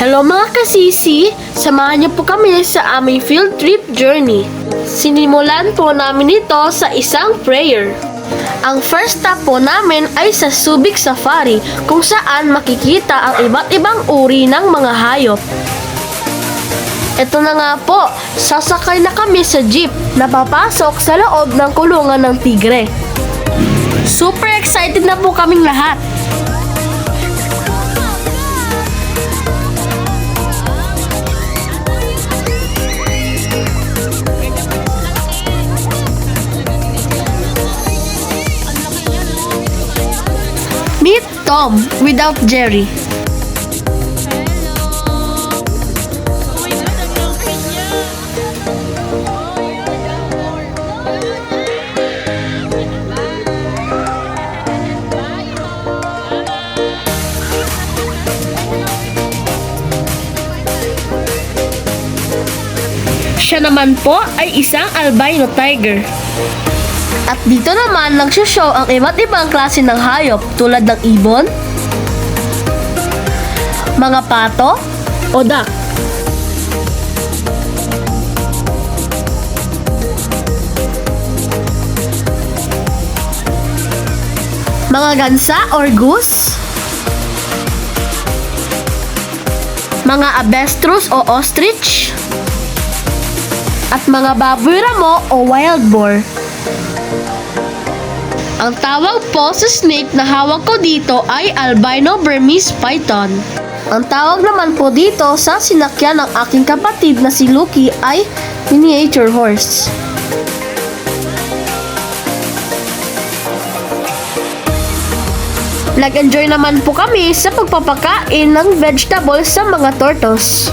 Hello mga kasisi! Samahan niyo po kami sa aming field trip journey. Sinimulan po namin ito sa isang prayer. Ang first stop po namin ay sa Subic Safari kung saan makikita ang iba't ibang uri ng mga hayop. Ito na nga po, sasakay na kami sa jeep na papasok sa loob ng kulungan ng tigre. Super excited na po kaming lahat. Meet Tom without Jerry. Siya naman po ay isang albino tiger. At dito naman nagsho-show ang iba't ibang klase ng hayop tulad ng ibon, mga pato, o duck. Mga gansa or goose, mga abestrus o ostrich, at mga baboy ramo o wild boar. Ang tawag po sa snake na hawak ko dito ay albino Burmese python. Ang tawag naman po dito sa sinakyan ng aking kapatid na si Lucky ay miniature horse. Nag-enjoy naman po kami sa pagpapakain ng vegetables sa mga tortoise.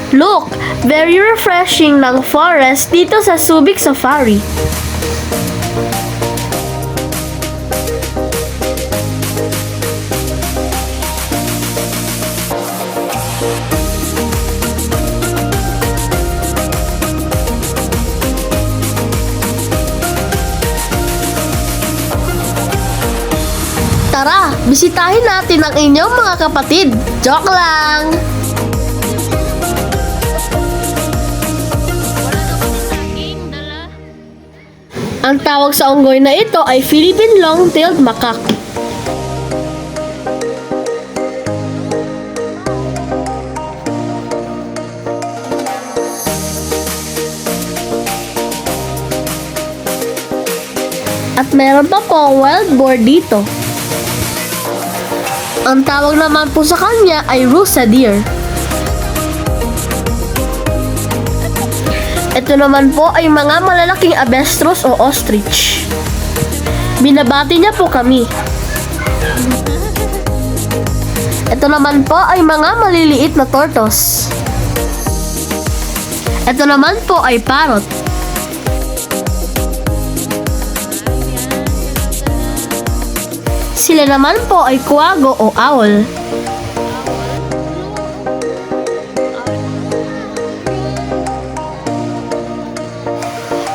Look, very refreshing ng forest dito sa Subic Safari. Tara, bisitahin natin ang inyong mga kapatid. Joke lang! Ang tawag sa unggoy na ito ay Philippine Long-tailed Macaque. At meron pa po wild boar dito. Ang tawag naman po sa kanya ay Rusa deer. Ito naman po ay mga malalaking abestrus o ostrich. Binabati niya po kami. Ito naman po ay mga maliliit na tortoise. Ito naman po ay parrot. Sila naman po ay kuwago o owl.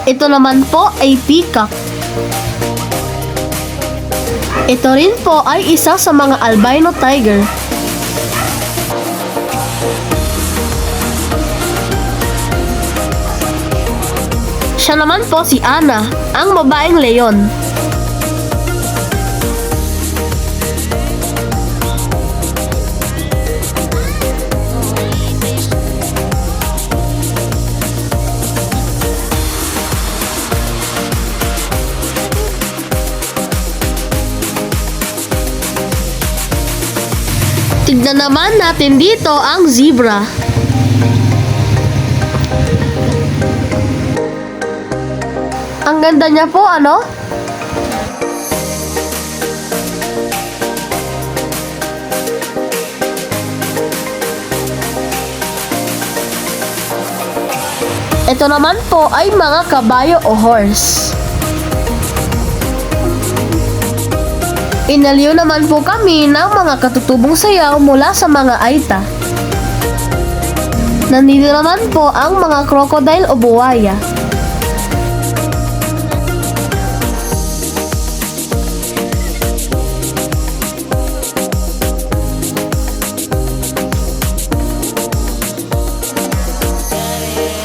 Ito naman po ay peacock. Ito rin po ay isa sa mga albino tiger. Siya naman po si Anna, ang babaeng leon. Tignan naman natin dito ang zebra. Ang ganda niya po, ano? Ito naman po ay mga kabayo o horse. Inaliw naman po kami ng mga katutubong sayaw mula sa mga Aita. Nandito naman po ang mga crocodile o buwaya.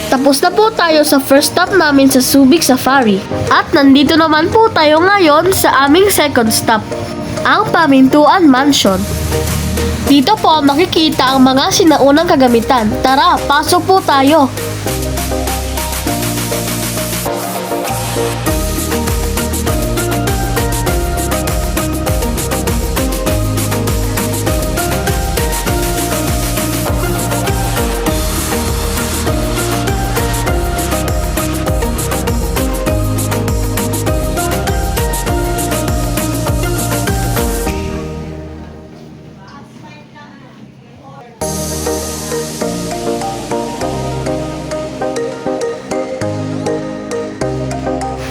Tapos na po tayo sa first stop namin sa Subic Safari. At nandito naman po tayo ngayon sa aming second stop, ang Pamintuan Mansion. Dito po makikita ang mga sinaunang kagamitan. Tara, pasok po tayo.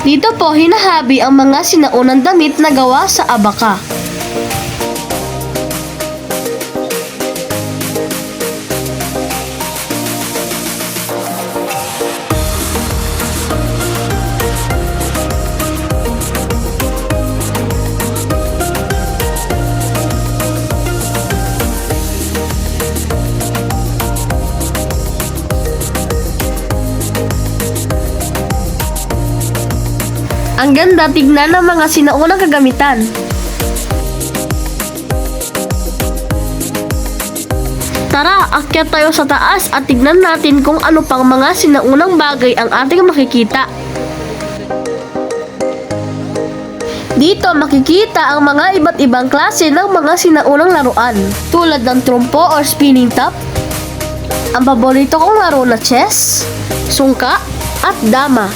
Dito po hinahabi ang mga sinaunang damit na gawa sa abaka. Ang ganda tignan ng mga sinaunang kagamitan. Tara, akyat tayo sa taas at tignan natin kung ano pang mga sinaunang bagay ang ating makikita. Dito makikita ang mga iba't ibang klase ng mga sinaunang laruan, tulad ng trumpo or spinning top, ang paborito kong laro na chess, sungka, at dama.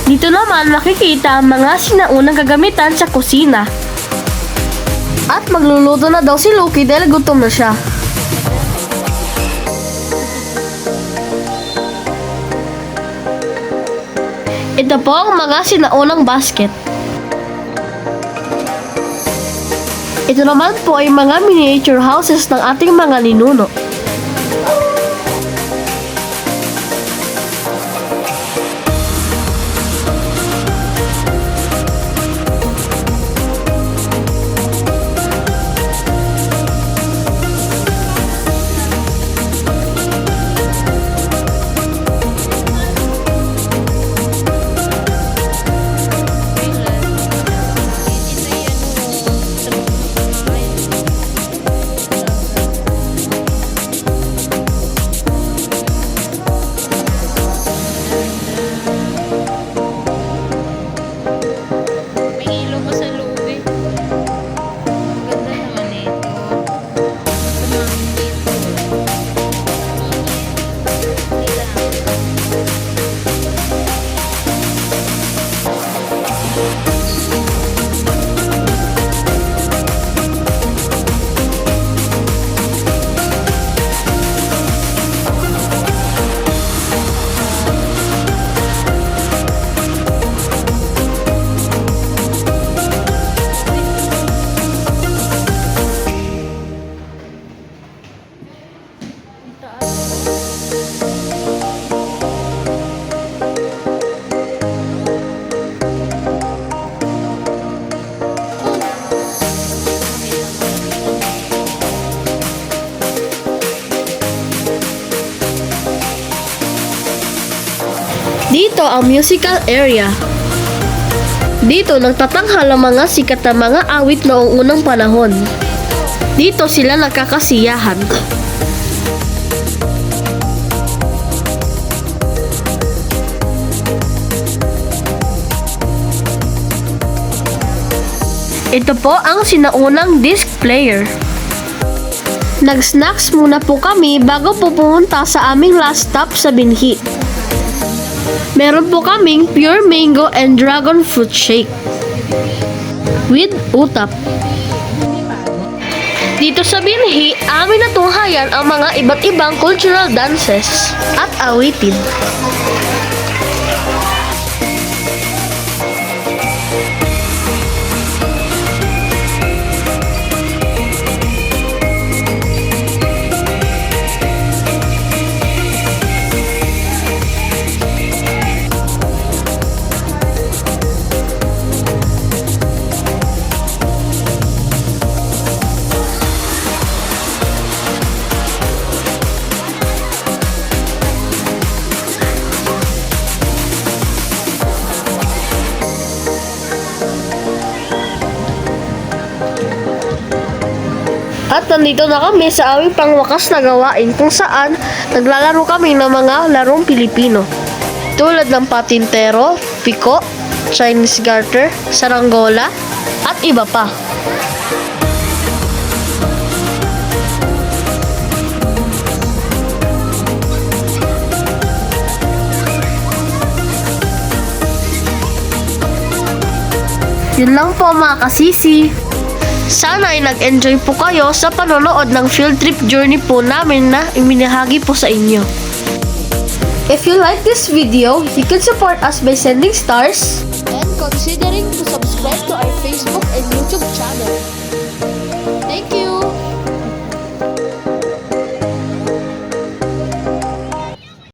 Dito naman makikita ang mga sinaunang gagamitan sa kusina. At magluluto na daw si Lucky dahil gutom na siya. Ito po ang mga sinaunang basket. Ito naman po ay mga miniature houses ng ating mga ninuno. Dito ang musical area. Dito nagtatanghal ang mga sikat na mga awit noong unang panahon. Dito sila nagkakasiyahan. Ito po ang sinaunang disc player. Nag-snacks muna po kami bago po pumunta sa aming last stop sa Binhi. Meron po kaming pure mango and dragon fruit shake with utap. Dito sa Binhi, amin natunghayan ang mga iba't ibang cultural dances at awitin. At nandito na kami sa aming pangwakas na gawain kung saan naglalaro kami ng mga larong Pilipino. Tulad ng patintero, piko, Chinese garter, saranggola, at iba pa. Yun lang po mga kasisi. Sana ay nag-enjoy po kayo sa panonood ng field trip journey po namin na iminahagi po sa inyo. If you like this video, you can support us by sending stars and considering to subscribe to our Facebook and YouTube channel.